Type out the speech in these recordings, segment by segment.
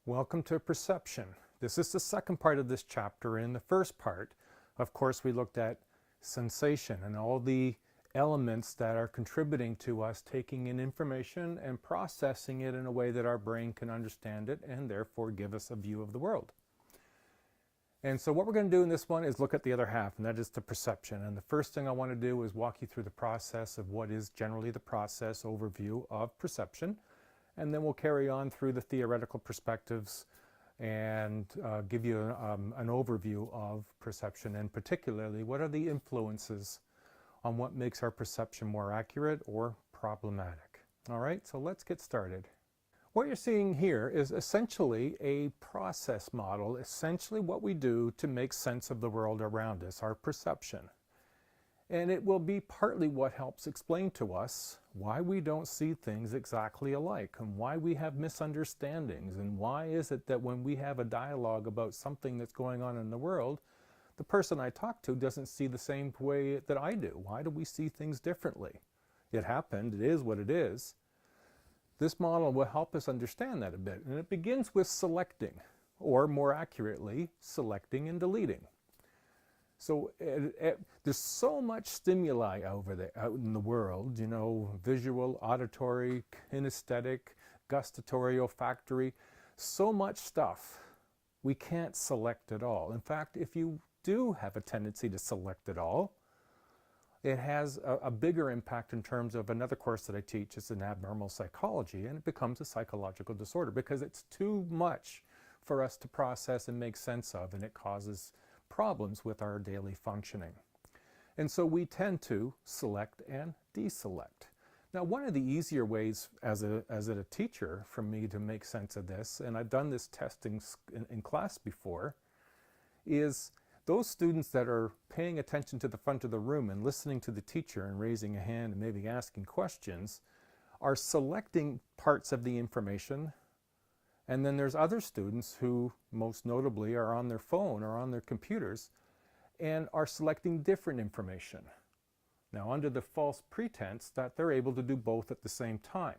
Welcome to Perception. This is the second part of this chapter. In the first part, of course, we looked at sensation and all the elements that are contributing to us taking in information and processing it in a way that our brain can understand it and therefore give us a view of the world. And so what we're going to do in this one is look at the other half, and that is the perception. And the first thing I want to do is walk you through the process of what is generally the process overview of perception. And then we'll carry on through the theoretical perspectives and give you an overview of perception, and particularly what are the influences on what makes our perception more accurate or problematic. All right, so let's get started. What you're seeing here is essentially a process model, essentially what we do to make sense of the world around us, our perception. And it will be partly what helps explain to us why we don't see things exactly alike and why we have misunderstandings, and why is it that when we have a dialogue about something that's going on in the world, the person I talk to doesn't see the same way that I do. Why do we see things differently? It happened, it is what it is. This model will help us understand that a bit, and it begins with selecting, or more accurately, selecting and deleting. So there's so much stimuli out in the world, you know, visual, auditory, kinesthetic, gustatory, olfactory, so much stuff. We can't select it all. In fact, if you do have a tendency to select it all, it has a bigger impact in terms of another course that I teach. It's an abnormal psychology, and it becomes a psychological disorder because it's too much for us to process and make sense of, and it causes problems with our daily functioning. And so we tend to select and deselect. Now, one of the easier ways as a teacher for me to make sense of this, and I've done this testing in class before, is those students that are paying attention to the front of the room and listening to the teacher and raising a hand and maybe asking questions are selecting parts of the information. And then there's other students who most notably are on their phone or on their computers and are selecting different information. Now, under the false pretense that they're able to do both at the same time.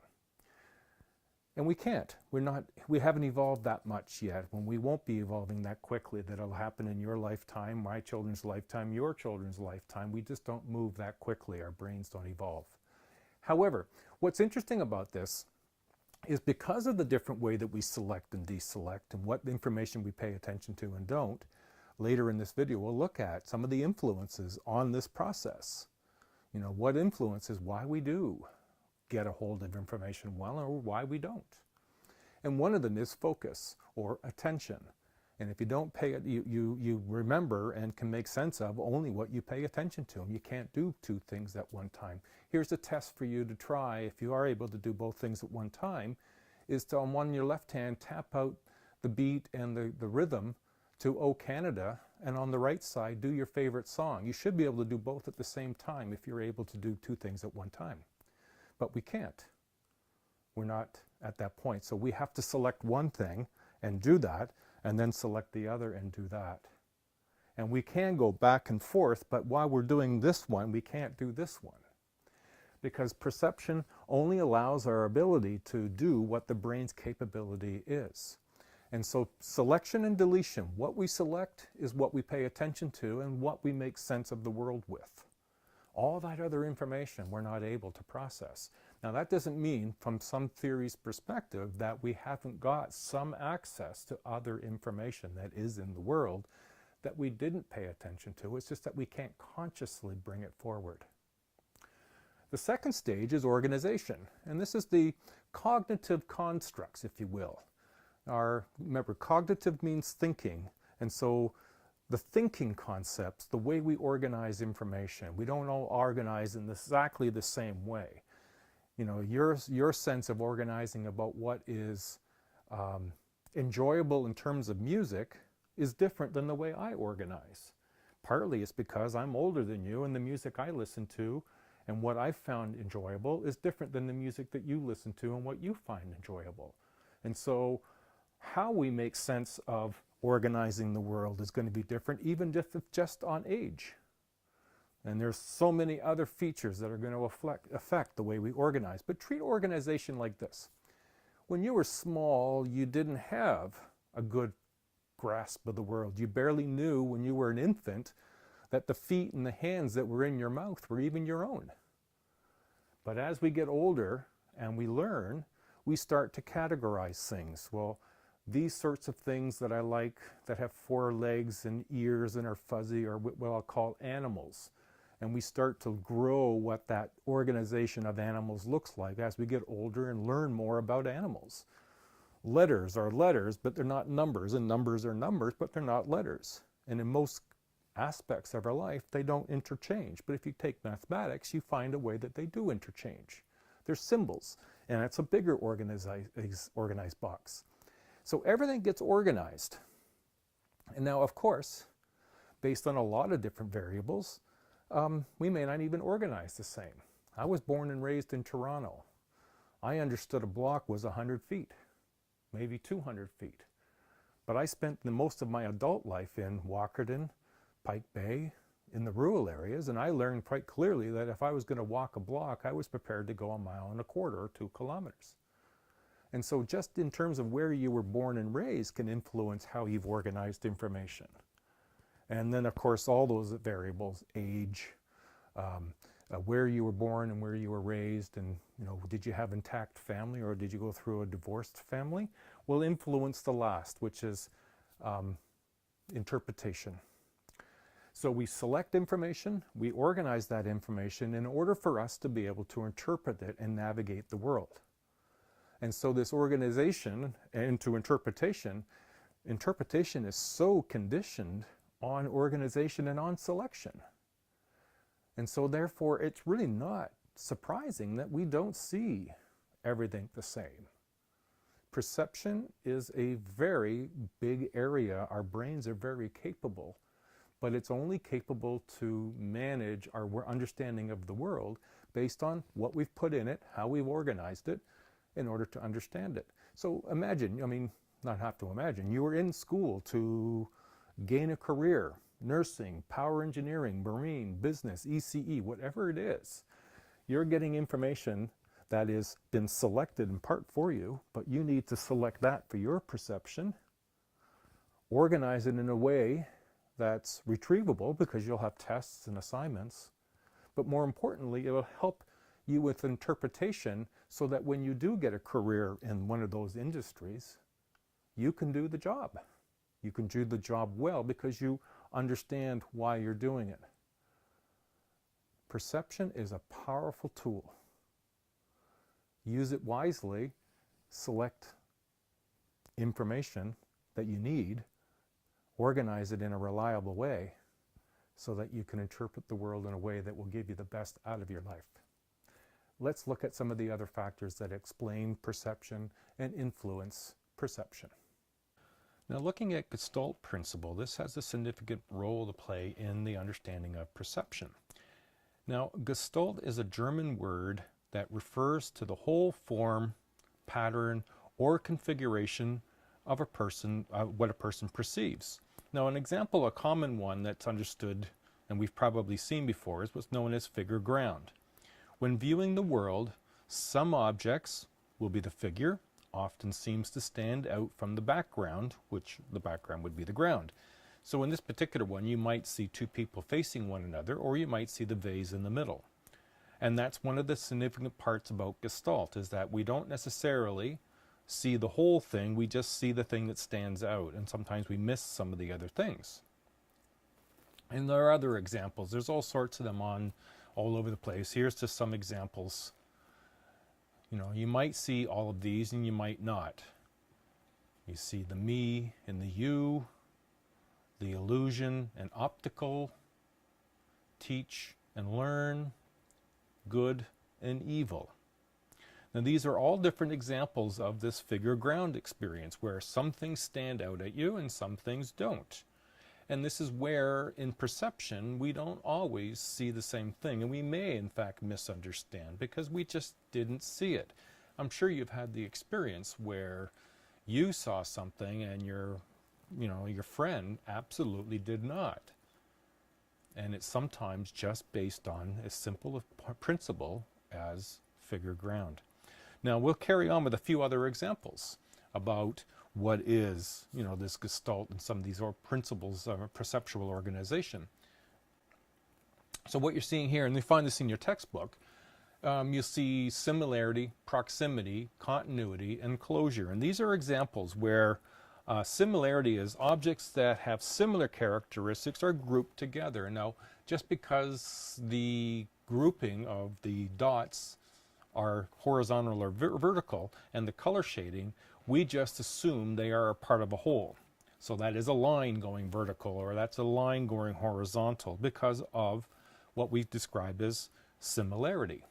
And we can't. We haven't evolved that much yet, when we won't be evolving that quickly. That'll happen in your lifetime, my children's lifetime, your children's lifetime. We just don't move that quickly. Our brains don't evolve. However, what's interesting about this is because of the different way that we select and deselect and what information we pay attention to and don't, later in this video we'll look at some of the influences on this process. You know, what influences why we do get a hold of information well or why we don't. And one of them is focus or attention. And if you don't pay it, you remember and can make sense of only what you pay attention to. And you can't do two things at one time. Here's a test for you to try, if you are able to do both things at one time, is to, on your left hand, tap out the beat and the rhythm to "Oh Canada," and on the right side, do your favorite song. You should be able to do both at the same time if you're able to do two things at one time. But we can't. We're not at that point. So we have to select one thing and do that, and then select the other and do that. And we can go back and forth, but while we're doing this one, we can't do this one. Because perception only allows our ability to do what the brain's capability is. And so selection and deletion, what we select is what we pay attention to and what we make sense of the world with. All that other information we're not able to process. Now, that doesn't mean, from some theory's perspective, that we haven't got some access to other information that is in the world that we didn't pay attention to. It's just that we can't consciously bring it forward. The second stage is organization, and this is the cognitive constructs, if you will. Remember, cognitive means thinking, and so the thinking concepts, the way we organize information, we don't all organize in exactly the same way. You know, your sense of organizing about what is enjoyable in terms of music is different than the way I organize. Partly it's because I'm older than you, and the music I listen to and what I found enjoyable is different than the music that you listen to and what you find enjoyable. And so how we make sense of organizing the world is going to be different, even if it's just on age. And there's so many other features that are going to affect the way we organize. But treat organization like this. When you were small, you didn't have a good grasp of the world. You barely knew when you were an infant that the feet and the hands that were in your mouth were even your own. But as we get older and we learn, we start to categorize things. Well, these sorts of things that I like that have 4 legs and ears and are fuzzy are what I'll call animals. And we start to grow what that organization of animals looks like as we get older and learn more about animals. Letters are letters, but they're not numbers, and numbers are numbers, but they're not letters. And in most aspects of our life, they don't interchange. But if you take mathematics, you find a way that they do interchange. They're symbols, and it's a bigger organized box. So everything gets organized. And now, of course, based on a lot of different variables, we may not even organize the same. I was born and raised in Toronto. I understood a block was 100 feet, maybe 200 feet. But I spent the most of my adult life in Walkerton, Pike Bay, in the rural areas, and I learned quite clearly that if I was going to walk a block, I was prepared to go 1.25 miles or 2 kilometers. And so just in terms of where you were born and raised can influence how you've organized information. And then, of course, all those variables, age, where you were born and where you were raised, and did you have intact family or did you go through a divorced family, will influence the last, which is interpretation. So we select information, we organize that information in order for us to be able to interpret it and navigate the world. And so this organization into interpretation is so conditioned on organization and on selection. And so therefore it's really not surprising that we don't see everything the same. Perception is a very big area. Our brains are very capable, but it's only capable to manage our understanding of the world based on what we've put in it, how we've organized it in order to understand it. So imagine, not have to imagine, you were in school to gain a career, nursing, power engineering, marine, business, ECE, whatever it is. You're getting information that has been selected in part for you, but you need to select that for your perception, organize it in a way that's retrievable because you'll have tests and assignments, but more importantly, it will help you with interpretation so that when you do get a career in one of those industries, you can do the job. You can do the job well because you understand why you're doing it. Perception is a powerful tool. Use it wisely, select information that you need, organize it in a reliable way so that you can interpret the world in a way that will give you the best out of your life. Let's look at some of the other factors that explain perception and influence perception. Now, looking at Gestalt Principle, this has a significant role to play in the understanding of perception. Now, Gestalt is a German word that refers to the whole form, pattern, or configuration of a person, what a person perceives. Now, an example, a common one that's understood and we've probably seen before is what's known as figure ground. When viewing the world, some objects will be the figure, often seems to stand out from the background, which the background would be the ground. So in this particular one, you might see 2 people facing one another, or you might see the vase in the middle. And that's one of the significant parts about Gestalt, is that we don't necessarily see the whole thing, we just see the thing that stands out, and sometimes we miss some of the other things. And there are other examples. There's all sorts of them all over the place. Here's just some examples. You might see all of these and you might not. You see the me and the you, the illusion and optical, teach and learn, good and evil. Now these are all different examples of this figure ground experience where some things stand out at you and some things don't. And this is where, in perception, we don't always see the same thing, and we may, in fact, misunderstand because we just didn't see it. I'm sure you've had the experience where you saw something and your friend absolutely did not. And it's sometimes just based on as simple a principle as figure ground. Now we'll carry on with a few other examples about what is, this Gestalt and some of these principles of perceptual organization. So what you're seeing here, and you find this in your textbook, you see similarity, proximity, continuity, and closure. And these are examples where similarity is objects that have similar characteristics are grouped together. Now, just because the grouping of the dots are horizontal or vertical and the color shading, we just assume they are a part of a whole. So that is a line going vertical, or that's a line going horizontal, because of what we describe as similarity,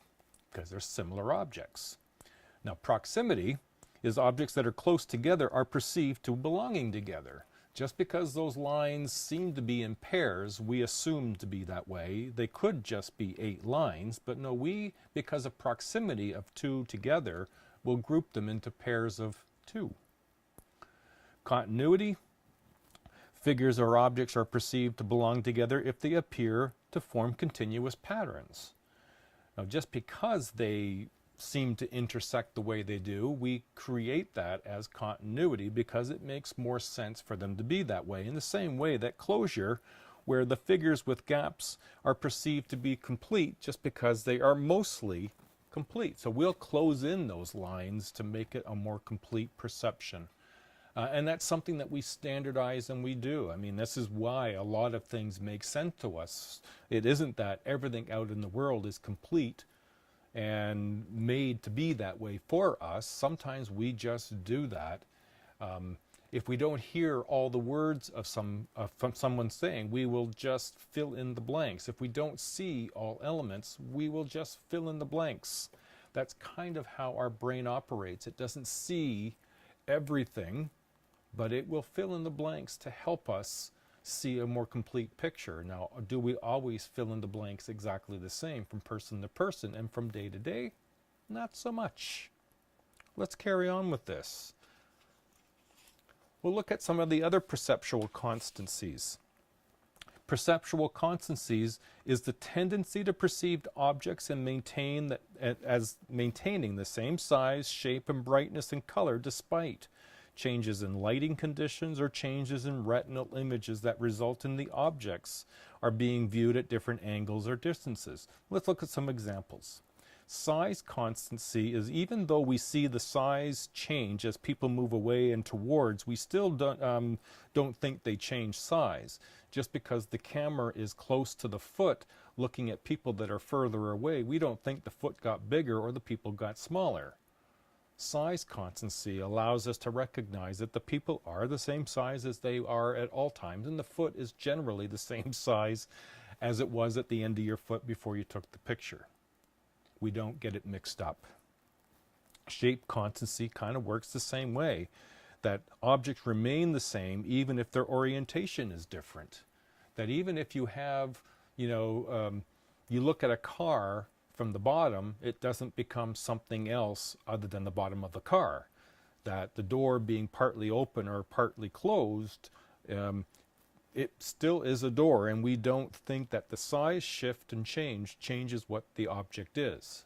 because they're similar objects. Now, proximity is objects that are close together are perceived to belonging together. Just because those lines seem to be in pairs, we assume to be that way. They could just be 8 lines, but no, we, because of proximity of 2 together, will group them into pairs of 2. Continuity, figures or objects are perceived to belong together if they appear to form continuous patterns. Now, just because they seem to intersect the way they do, we create that as continuity because it makes more sense for them to be that way. In the same way that closure, where the figures with gaps are perceived to be complete just because they are mostly complete. So we'll close in those lines to make it a more complete perception. And that's something that we standardize and we do. I mean, this is why a lot of things make sense to us. It isn't that everything out in the world is complete and made to be that way for us. Sometimes we just do that. If we don't hear all the words of from someone saying, we will just fill in the blanks. If we don't see all elements, we will just fill in the blanks. That's kind of how our brain operates. It doesn't see everything, but it will fill in the blanks to help us see a more complete picture. Now, do we always fill in the blanks exactly the same from person to person and from day to day? Not so much. Let's carry on with this. We'll look at some of the other perceptual constancies. Perceptual constancies is the tendency to perceive objects and maintain as maintaining the same size, shape, and brightness and color despite changes in lighting conditions or changes in retinal images that result in the objects are being viewed at different angles or distances. Let's look at some examples. Size constancy is even though we see the size change as people move away and towards, we still don't think they change size. Just because the camera is close to the foot looking at people that are further away, we don't think the foot got bigger or the people got smaller. Size constancy allows us to recognize that the people are the same size as they are at all times, and the foot is generally the same size as it was at the end of your foot before you took the picture. We don't get it mixed up. Shape constancy kind of works the same way, that objects remain the same even if their orientation is different. That even if you have, you look at a car from the bottom, it doesn't become something else other than the bottom of the car. That the door being partly open or partly closed, it still is a door, and we don't think that the size shift and change changes what the object is.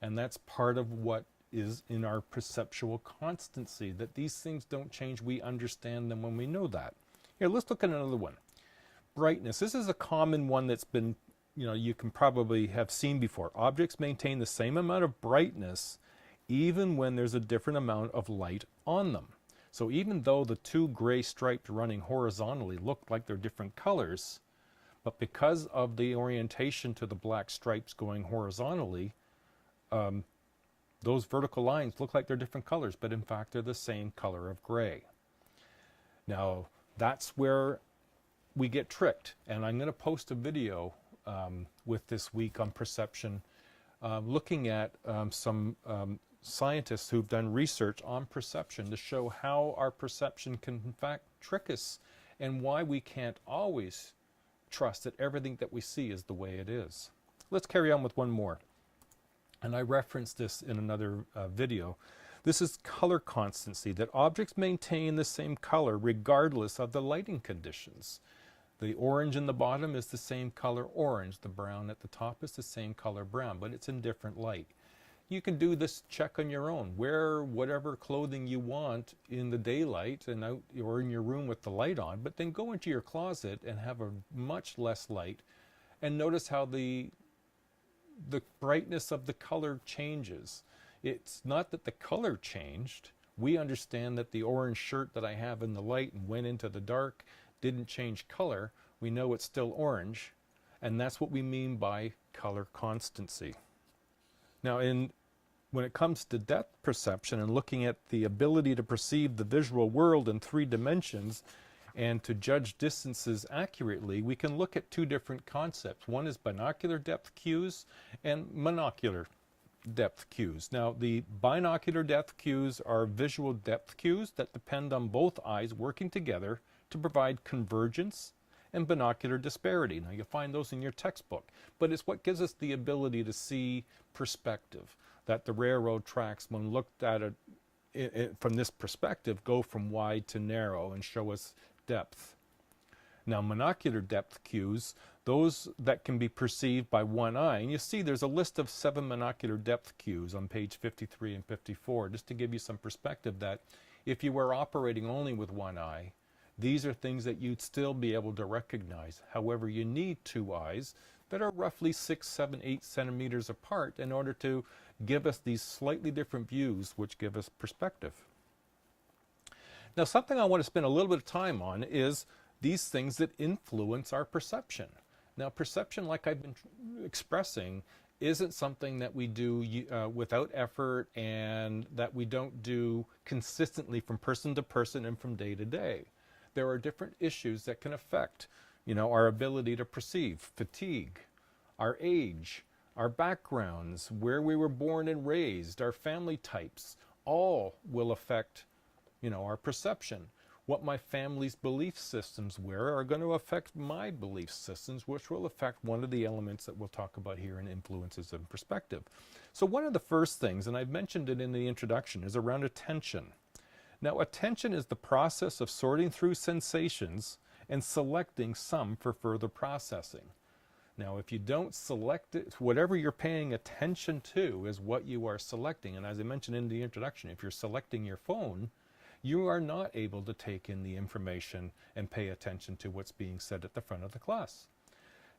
And that's part of what is in our perceptual constancy, that these things don't change. We understand them when we know that. Here, let's look at another one. Brightness. This is a common one that's been you can probably have seen before. Objects maintain the same amount of brightness even when there's a different amount of light on them. So even though the 2 gray stripes running horizontally look like they're different colors, but because of the orientation to the black stripes going horizontally, those vertical lines look like they're different colors, but in fact they're the same color of gray. Now, that's where we get tricked, and I'm going to post a video with this week on perception, looking at some scientists who've done research on perception to show how our perception can in fact trick us and why we can't always trust that everything that we see is the way it is. Let's carry on with one more. And I referenced this in another video. This is color constancy, that objects maintain the same color regardless of the lighting conditions. The orange in the bottom is the same color orange. The brown at the top is the same color brown, but it's in different light. You can do this check on your own. Wear whatever clothing you want in the daylight and out, or in your room with the light on, but then go into your closet and have a much less light and notice how the brightness of the color changes. It's not that the color changed. We understand that the orange shirt that I have in the light and went into the dark didn't change color. We know it's still orange, and that's what we mean by color constancy. Now, when it comes to depth perception and looking at the ability to perceive the visual world in 3 dimensions and to judge distances accurately, we can look at 2 different concepts. One is binocular depth cues and monocular depth cues. Now, the binocular depth cues are visual depth cues that depend on both eyes working together to provide convergence and binocular disparity. Now, you'll find those in your textbook, but it's what gives us the ability to see perspective, that the railroad tracks, when looked at it from this perspective, go from wide to narrow and show us depth. Now, monocular depth cues, those that can be perceived by one eye, and you see there's a list of 7 monocular depth cues on page 53 and 54, just to give you some perspective that if you were operating only with one eye, these are things that you'd still be able to recognize. However, you need 2 eyes that are roughly 6, 7, 8 centimeters apart in order to give us these slightly different views, which give us perspective. Now, something I want to spend a little bit of time on is these things that influence our perception. Now, perception, like I've been expressing, isn't something that we do without effort and that we don't do consistently from person to person and from day to day. There are different issues that can affect, our ability to perceive. Fatigue, our age, our backgrounds, where we were born and raised, our family types, all will affect, our perception. What my family's belief systems were are going to affect my belief systems, which will affect one of the elements that we'll talk about here in influences and perspective. So one of the first things, and I've mentioned it in the introduction, is around attention. Now, attention is the process of sorting through sensations and selecting some for further processing. Now, if you don't select it, whatever you're paying attention to is what you are selecting. And as I mentioned in the introduction, if you're selecting your phone, you are not able to take in the information and pay attention to what's being said at the front of the class.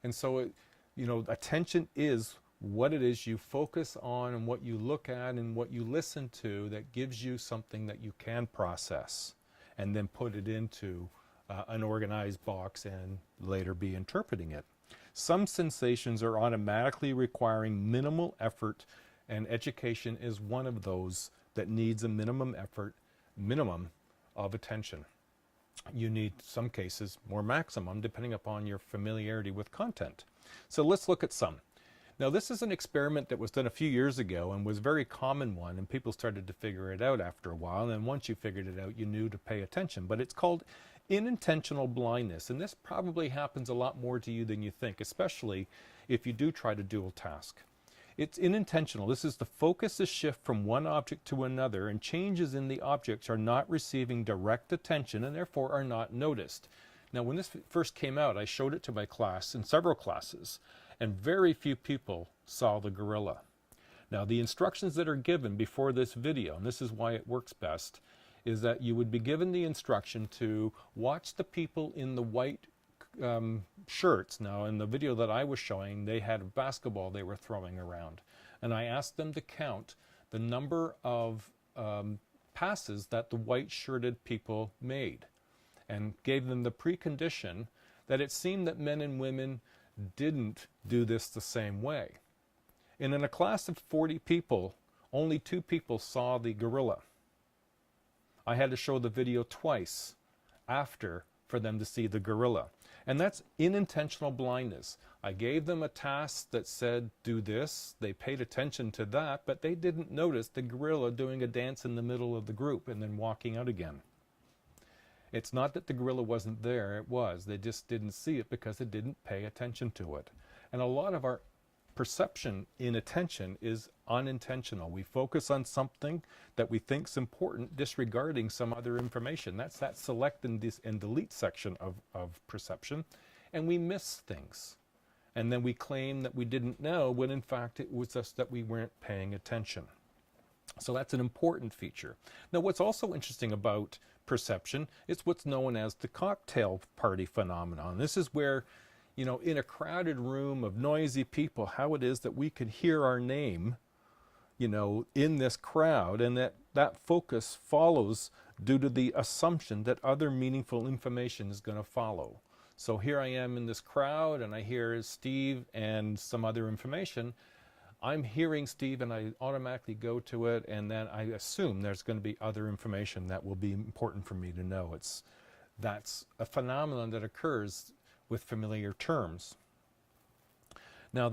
And so, attention is what it is you focus on and what you look at and what you listen to that gives you something that you can process and then put it into an organized box and later be interpreting it. Some sensations are automatically requiring minimal effort, and education is one of those that needs a minimum of attention. You need, some cases, more maximum, depending upon your familiarity with content. So let's look at some. Now, this is an experiment that was done a few years ago and was a very common one, and people started to figure it out after a while, and then once you figured it out, you knew to pay attention. But it's called unintentional blindness, and this probably happens a lot more to you than you think, especially if you do try to dual task. It's unintentional. This is the focus is shift from one object to another, and changes in the objects are not receiving direct attention and therefore are not noticed. Now, when this first came out, I showed it to my class in several classes, and very few people saw the gorilla. Now, the instructions that are given before this video, and this is why it works best, is that you would be given the instruction to watch the people in the white shirts. Now, in the video that I was showing, they had a basketball they were throwing around, and I asked them to count the number of passes that the white shirted people made, and gave them the precondition that it seemed that men and women didn't do this the same way. And in a class of 40 people, only 2 people saw the gorilla. I had to show the video twice after for them to see the gorilla. And that's unintentional blindness. I gave them a task that said, do this. They paid attention to that, but they didn't notice the gorilla doing a dance in the middle of the group and then walking out again. It's not that the gorilla wasn't there, it was. They just didn't see it because they didn't pay attention to it. And a lot of our perception in attention is unintentional. We focus on something that we think is important, disregarding some other information. That's that select and delete section of perception, and we miss things. And then we claim that we didn't know when in fact it was just that we weren't paying attention. So that's an important feature. Now, what's also interesting about perception is what's known as the cocktail party phenomenon. This is where, in a crowded room of noisy people, how it is that we could hear our name, in this crowd, and that focus follows due to the assumption that other meaningful information is going to follow. So here I am in this crowd, and I hear Steve and some other information. I'm hearing Steve, and I automatically go to it, and then I assume there's going to be other information that will be important for me to know. That's a phenomenon that occurs with familiar terms. Now,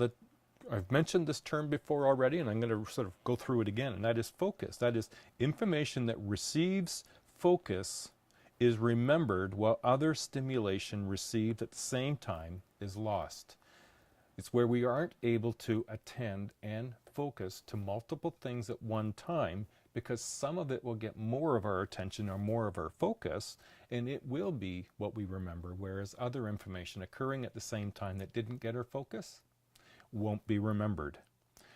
I've mentioned this term before already, and I'm going to sort of go through it again, and that is focus. That is information that receives focus is remembered while other stimulation received at the same time is lost. It's where we aren't able to attend and focus to multiple things at one time, because some of it will get more of our attention or more of our focus, and it will be what we remember, whereas other information occurring at the same time that didn't get our focus won't be remembered.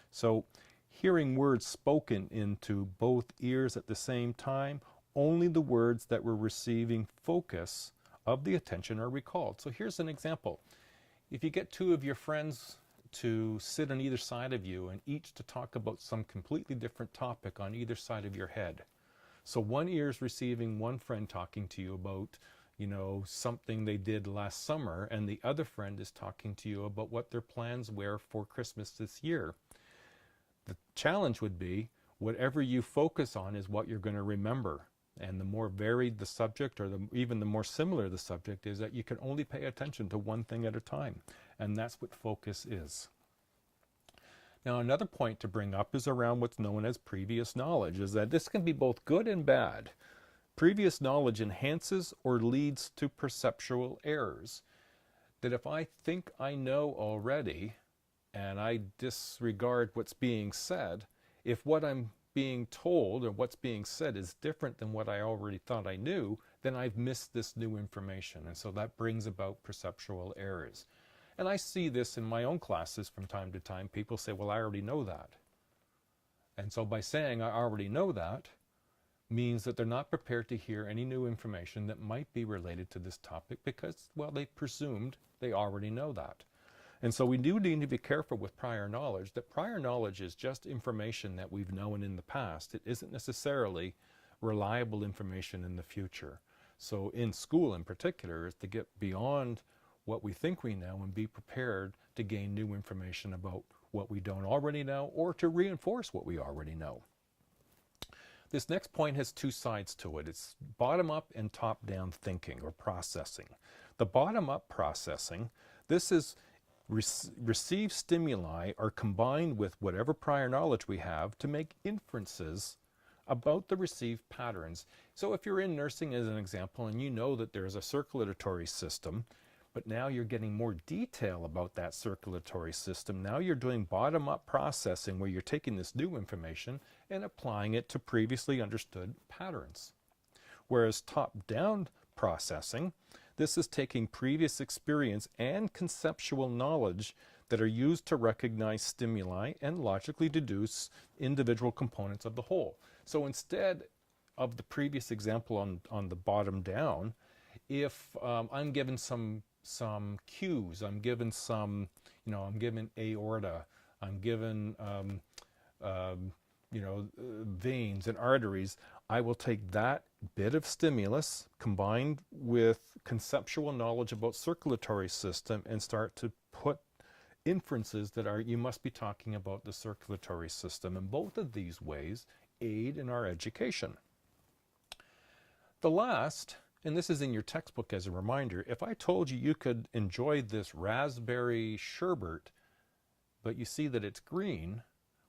So hearing words spoken into both ears at the same time, only the words that were receiving focus of the attention are recalled. So here's an example. If you get two of your friends to sit on either side of you and each to talk about some completely different topic on either side of your head. So one ear is receiving one friend talking to you about, something they did last summer, and the other friend is talking to you about what their plans were for Christmas this year. The challenge would be, whatever you focus on is what you're going to remember. And the more varied the subject, or even the more similar the subject is, that you can only pay attention to one thing at a time. And that's what focus is. Now, another point to bring up is around what's known as previous knowledge, is that this can be both good and bad. Previous knowledge enhances or leads to perceptual errors. That if I think I know already, and I disregard what's being said, if what I'm being told or what's being said is different than what I already thought I knew, then I've missed this new information. And so that brings about perceptual errors. And I see this in my own classes from time to time. People say, well, I already know that. And so by saying I already know that means that they're not prepared to hear any new information that might be related to this topic because, well, they presumed they already know that. And so we do need to be careful with prior knowledge, that prior knowledge is just information that we've known in the past. It isn't necessarily reliable information in the future. So in school in particular is to get beyond what we think we know and be prepared to gain new information about what we don't already know, or to reinforce what we already know. This next point has two sides to it. It's bottom-up and top-down thinking or processing. The bottom-up processing, this is received stimuli are combined with whatever prior knowledge we have to make inferences about the received patterns. So if you're in nursing as an example, and you know that there's a circulatory system, but now you're getting more detail about that circulatory system. Now you're doing bottom-up processing where you're taking this new information and applying it to previously understood patterns. Whereas top-down processing, this is taking previous experience and conceptual knowledge that are used to recognize stimuli and logically deduce individual components of the whole. So instead of the previous example on the bottom down, if I'm given some cues, I'm given some, I'm given aorta, I'm given, veins and arteries, I will take that bit of stimulus combined with conceptual knowledge about circulatory system and start to put inferences that are, you must be talking about the circulatory system. And both of these ways aid in our education. The last, and this is in your textbook as a reminder, if I told you you could enjoy this raspberry sherbet, but you see that it's green,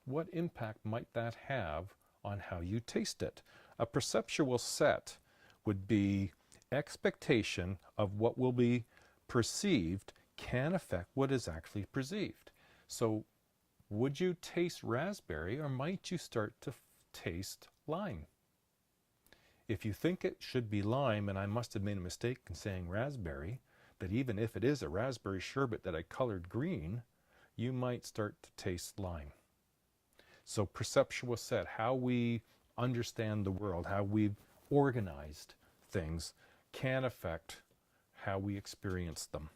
what impact might that have on how you taste it? A perceptual set would be expectation of what will be perceived can affect what is actually perceived. So would you taste raspberry, or might you start to taste lime? If you think it should be lime, and I must have made a mistake in saying raspberry, that even if it is a raspberry sherbet that I colored green, you might start to taste lime. So perceptual said, how we understand the world, how we've organized things can affect how we experience them.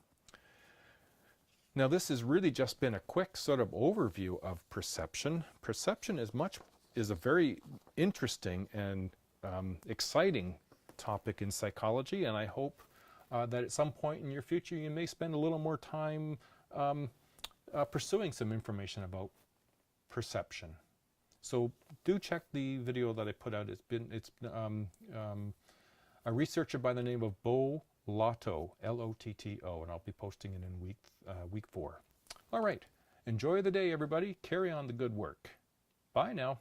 Now this has really just been a quick sort of overview of perception. Perception is a very interesting and exciting topic in psychology, and I hope that at some point in your future you may spend a little more time pursuing some information about perception. So do check the video that I put out. It's a researcher by the name of Bo Lotto, L-O-T-T-O, and I'll be posting it in week 4. All right, enjoy the day, everybody. Carry on the good work. Bye now.